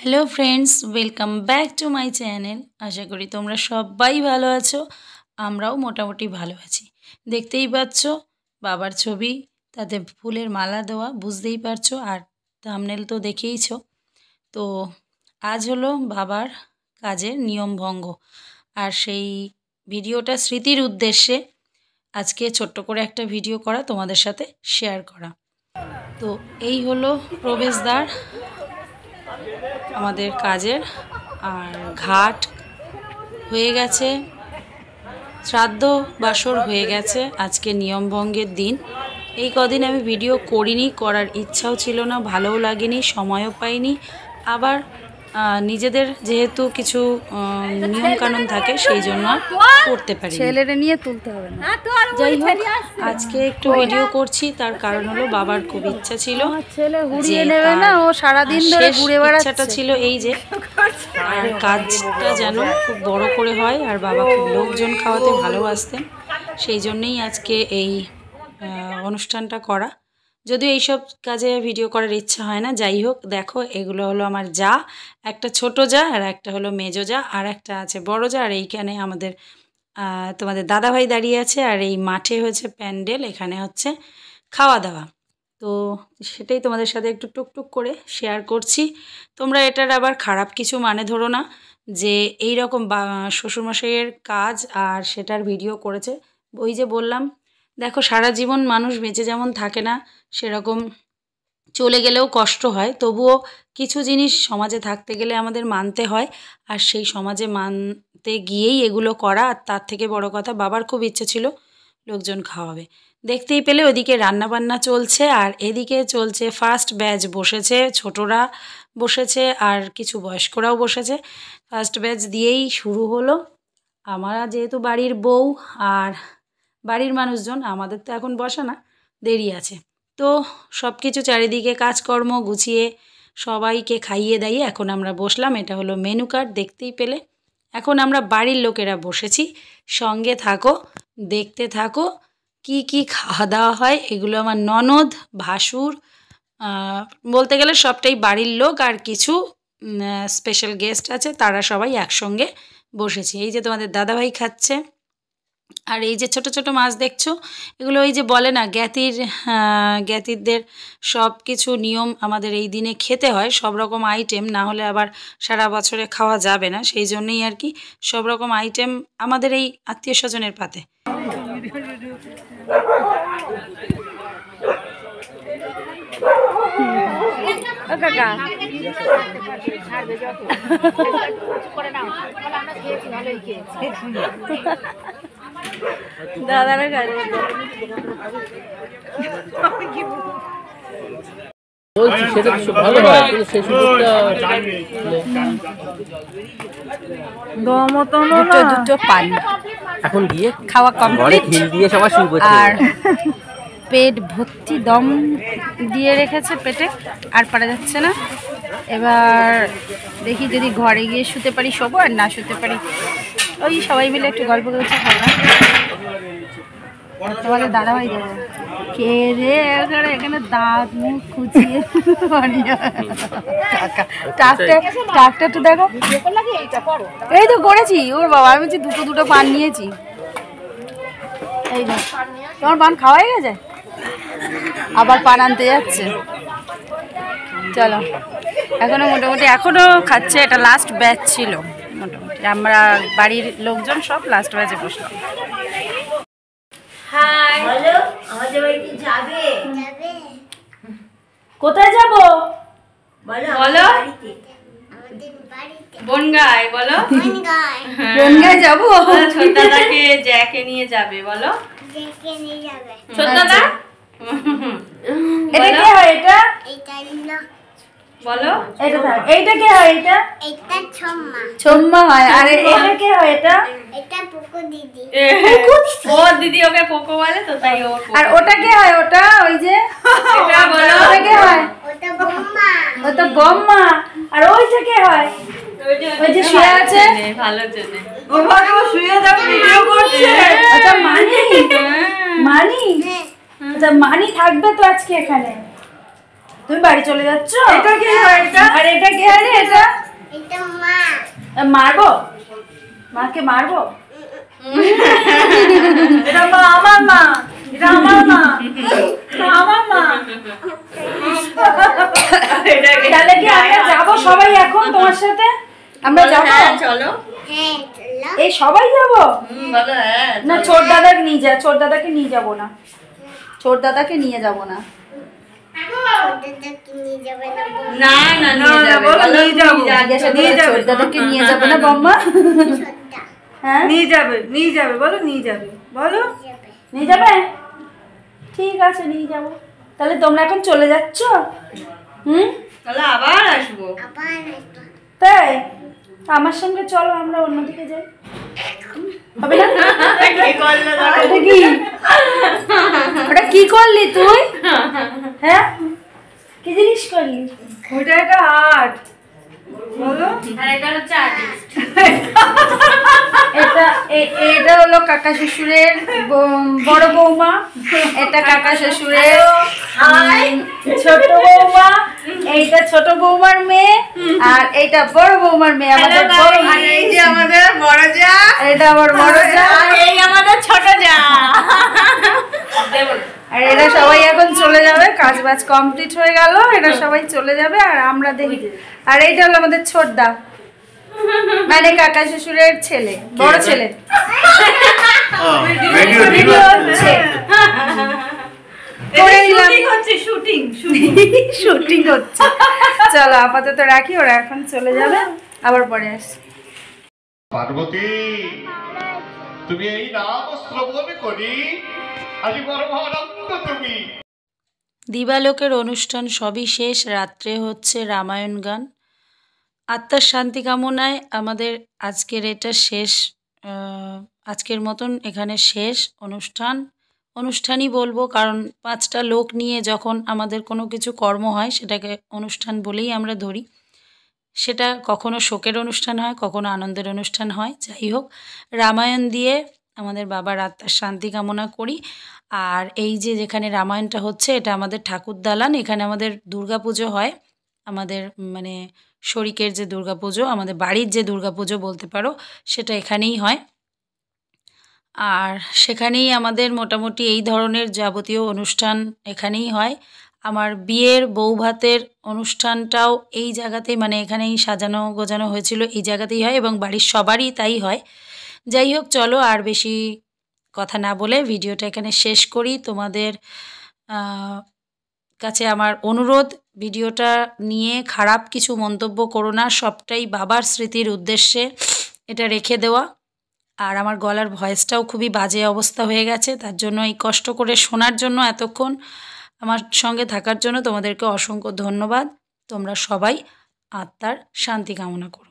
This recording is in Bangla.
Hello friends, welcome back to my channel. আশা করি তোমরা সবাই ভালো আছো। আমরাও মোটামুটি ভালো আছি। দেখতেই পাচ্ছ বাবার ছবি, তাতে ফুলের মালা দেওয়া, বুঝতেই পারছো। আর থাম্বনেল তো দেখেইছো। তো আজ হলো বাবার কাজের নিয়মভঙ্গ, আর সেই ভিডিওটা স্মৃতির উদ্দেশ্যে আজকে ছোট্ট করে একটা ভিডিও করা, তোমাদের সাথে শেয়ার করা। তো এই হলো প্রবেশদ্বার আমাদের কাজের। আর ঘাট হয়ে গেছে, শ্রাদ্ধ বাসর হয়ে গেছে, আজকে নিয়মভঙ্গের দিন। এই কদিন আমি ভিডিও করিনি, করার ইচ্ছাও ছিল না, ভালোও লাগেনি, সময়ও পাইনি। আবার নিজেদের যেহেতু কিছু নিয়মকানুন থাকে, সেই জন্য করতে পারি। ছেলেরে নিয়ে তুলতে হবে না। যাই হোক, আজকে একটু ভিডিও করছি, তার কারণ হলো বাবার খুব ইচ্ছা ছিল, ছেলে ঘুরিয়ে নেবে না, ও সারাদিন ধরে ঘুরে বেড়াচ্ছে। ইচ্ছাটা ছিল এই যে আর কাজটা যেন খুব বড় করে হয়, আর বাবা খুব লোকজন খাওয়াতে ভালোবাসতেন, সেই জন্যেই আজকে এই অনুষ্ঠানটা করা। যদিও এইসব কাজে ভিডিও করার ইচ্ছা হয় না। যাই হোক, দেখো এগুলো হলো আমার যা, একটা ছোট যা, আর একটা হলো মেজো যা, আর একটা আছে বড় যা। আর এইখানে আমাদের তোমাদের দাদাভাই দাঁড়িয়ে আছে। আর এই মাঠে হচ্ছে প্যান্ডেল, এখানে হচ্ছে খাওয়া দাওয়া। তো সেটাই তোমাদের সাথে একটু টুকটুক করে শেয়ার করছি। তোমরা এটার আবার খারাপ কিছু মানে ধরো না, যে এই রকম শ্বশুরমশাইয়ের কাজ আর সেটার ভিডিও করেছে। ওই যে বললাম, দেখো সারা জীবন মানুষ বেঁচে যেমন থাকে না, সেরকম চলে গেলেও কষ্ট হয়, তবুও কিছু জিনিস সমাজে থাকতে গেলে আমাদের মানতে হয়। আর সেই সমাজে মানতে গিয়েই এগুলো করা। আর তার থেকে বড় কথা, বাবার খুব ইচ্ছে ছিল লোকজন খাওয়াবে। দেখতেই পেলে ওদিকে রান্নাবান্না চলছে, আর এদিকে চলছে ফার্স্ট ব্যাচ বসেছে, ছোটরা বসেছে, আর কিছু বয়স্করাও বসেছে। ফার্স্ট ব্যাচ দিয়েই শুরু হলো। আমরা যেহেতু বাড়ির বউ আর বাড়ির মানুষজন, আমাদের তো এখন বসা না, দেরি আছে। তো সব কিছু চারিদিকে কাজকর্ম গুছিয়ে সবাইকে খাইয়ে দাইয়ে এখন আমরা বসলাম। এটা হলো মেনু কার্ড, দেখতেই পেলে। এখন আমরা বাড়ির লোকেরা বসেছি, সঙ্গে থাকো, দেখতে থাকো কি কি খাওয়া দাওয়া হয়। এগুলো আমার ননদ, ভাসুর, বলতে গেলে সবটাই বাড়ির লোক, আর কিছু স্পেশাল গেস্ট আছে, তারা সবাই একসঙ্গে বসেছি। এই যে তোমাদের দাদাভাই খাচ্ছে। আর এই যে ছোট ছোট মাছ দেখছো, এগুলো ওই যে বলে না জ্ঞাতিরদের সব কিছু নিয়ম আমাদের এই দিনে খেতে হয়, সব রকম আইটেম, না হলে আবার সারা বছরে খাওয়া যাবে না। সেই জন্যই আর কি সব রকম আইটেম আমাদের এই আত্মীয় স্বজনের পাতে। দাদারা কাজ বলছি, সেটা তো ভালো হয়, কিন্তু সেই সুযোগটা দুটো পান এখন গিয়ে খাওয়া কমপ্লিট দিয়ে সবাই শুরু করছে। আর পেট ভর্তি দম দিয়ে রেখেছে পেটে, আর পারা যাচ্ছে না। এবার দেখি যদি ঘরে গিয়ে শুতে পারি শোবো, আর না শুতে পারি ওই সবাই মিলে একটু গল্প করছি খাবো। তোমাদের দাদাভাই দেবো কে রে, এখানে দাঁত মুখ খুঁচিয়ে টাকটা একটু দেখো। এই তো করেছি, ওর বাবা আমি বলছি দুটো পান নিয়েছি। এই যে তোমার পান খাওয়া হয়ে গেছে, আবার পান আনতে যাচ্ছে। চলো, এখনো মোটামুটি এখনো খাচ্ছে। এটা লাস্ট ব্যাচ ছিল মোটামুটি, আমরা বাড়ির লোকজন সব লাস্ট ব্যাচে বসলাম। হাই, বলো আমাদের বাড়িতে যাবে? কোথায় যাব বলো? বনগাঁয়। বলো বনগাঁয় যাবো। ছোট দাদাকে জ্যাকে নিয়ে যাবে, বলো ছোট দাদা। এটা কে হয়? এটা বলো, এটা থাক। এইটা কে হয়? এটা ছম্মা হয়। আর এটা কে হয়? এটা পোকো দিদি। ও দিদি ওকে পোকো বলে তো, তাই ও। আর ওটা কে হয়? ওটা ওই যে এটা বলো, ওটা কে হয়? ওটা বম্মা। আর ওইটা কে হয়? ওই যে শুয়ে আছে, ভালো জন্য ও ভালো শুয়ে দাও, ভিডিও করছে। ওটা মানি। ওটা মানি থাকবে তো আজকে এখানে। তুমি বাড়ি চলে যাচ্ছ? এটা কে হয়? এটা আর এটা কে হয় রে? এটা মারবো? মাকে মারবো? এটা মা, আমার মা, এটা আমার মা, আমার মা। তাহলে কি আমরা যাবো সবাই এখন তোমার সাথে? আমরা যাবো? চলো। এই সবাই যাবো? না, ছোট দাদাকে নিয়ে যা। ছোট দাদাকে নিয়ে যাবো না, ছোট দাদাকে নিয়ে যাবো না। না না, নিয়ে যাবে, ছোট দাদাকে নিয়ে যাবে না বম্মা? হ্যাঁ নিয়ে যাবে, নিয়ে যাবে, বলো নিয়ে যাবে, বলো নিয়ে যাবে। ঠিক আছে, নিয়ে যাবো। তাহলে তোমরা এখন চলে যাচ্ছ? তাহলে আবার আসবো। তাই আমার সঙ্গে চলো, আমরা অন্যদিকে যাই। হবে না? ওটা কি করলি তুই? হ্যাঁ, কি জিনিস করলি? ওটা একটা আর্ট, বলো। আর এটা হচ্ছে আর্টিস্ট। এটা হলো কাকা শ্বশুরের বড় বৌমা, এটা কাকা শ্বশুরের ছোট বৌমা, এইটা ছোট বৌমার মেয়ে, আর এইটা বড় বৌমার মেয়ে। আমাদের বড়, এই যে আমাদের বড় যা, এটা আমার বড় যা, এই আমাদের ছোট যা। আর এরা সবাই এখন চলে যাবে, কাজ বাজ কমপ্লিট হয়ে গেল, এরা সবাই চলে যাবে। আর আমরা দেখি। আর এইটা হলো আমাদের ছোটদা, মানে কাকা শ্বশুরের ছেলে, বড় ছেলে। শুটিং হচ্ছে। চলো আপাতত রাখি, ওরা এখন চলে যাবে, আবার পরে আসছি। পার্বতী, তুমি এই নাম শ্রবণ করি আজি পরম আনন্দ তুমি। দিবালোকের অনুষ্ঠান সবই শেষ। রাত্রে হচ্ছে রামায়ণ গান। আত্মার শান্তি কামনায় আমাদের আজকের এটা শেষ, আজকের মতন এখানে শেষ অনুষ্ঠানই বলবো, কারণ 5টা লোক নিয়ে যখন আমাদের কোনো কিছু কর্ম হয় সেটাকে অনুষ্ঠান বলেই আমরা ধরি। সেটা কখনো শোকের অনুষ্ঠান হয়, কখনো আনন্দের অনুষ্ঠান হয়। যাই হোক, রামায়ণ দিয়ে আমাদের বাবার আত্মার শান্তি কামনা করি। আর এই যে যেখানে রামায়ণটা হচ্ছে, এটা আমাদের ঠাকুর দালান। এখানে আমাদের দুর্গাপুজো হয়, আমাদের মানে শরিকের যে দুর্গাপুজো, আমাদের বাড়ির যে দুর্গাপুজো বলতে পারো, সেটা এখানেই হয়। আর সেখানেই আমাদের মোটামুটি এই ধরনের যাবতীয় অনুষ্ঠান এখানেই হয়। আমার বিয়ের বৌভাতের অনুষ্ঠানটাও এই জায়গাতেই, মানে এখানেই সাজানো গোজানো হয়েছিল, এই জায়গাতেই হয়, এবং বাড়ির সবারই তাই হয়। যাই হোক, চলো আর বেশি কথা না বলে ভিডিওটা এখানে শেষ করি। তোমাদের কাছে আমার অনুরোধ, ভিডিওটা নিয়ে খারাপ কিছু মন্তব্য করো না, সবটাই বাবার স্মৃতির উদ্দেশ্যে এটা রেখে দেওয়া। আর আমার গলার ভয়েসটাও খুবই বাজে অবস্থা হয়ে গেছে, তার জন্য এই কষ্ট করে শোনার জন্য, এতক্ষণ আমার সঙ্গে থাকার জন্য তোমাদেরকে অসংখ্য ধন্যবাদ। তোমরা সবাই আত্মার শান্তি কামনা করো।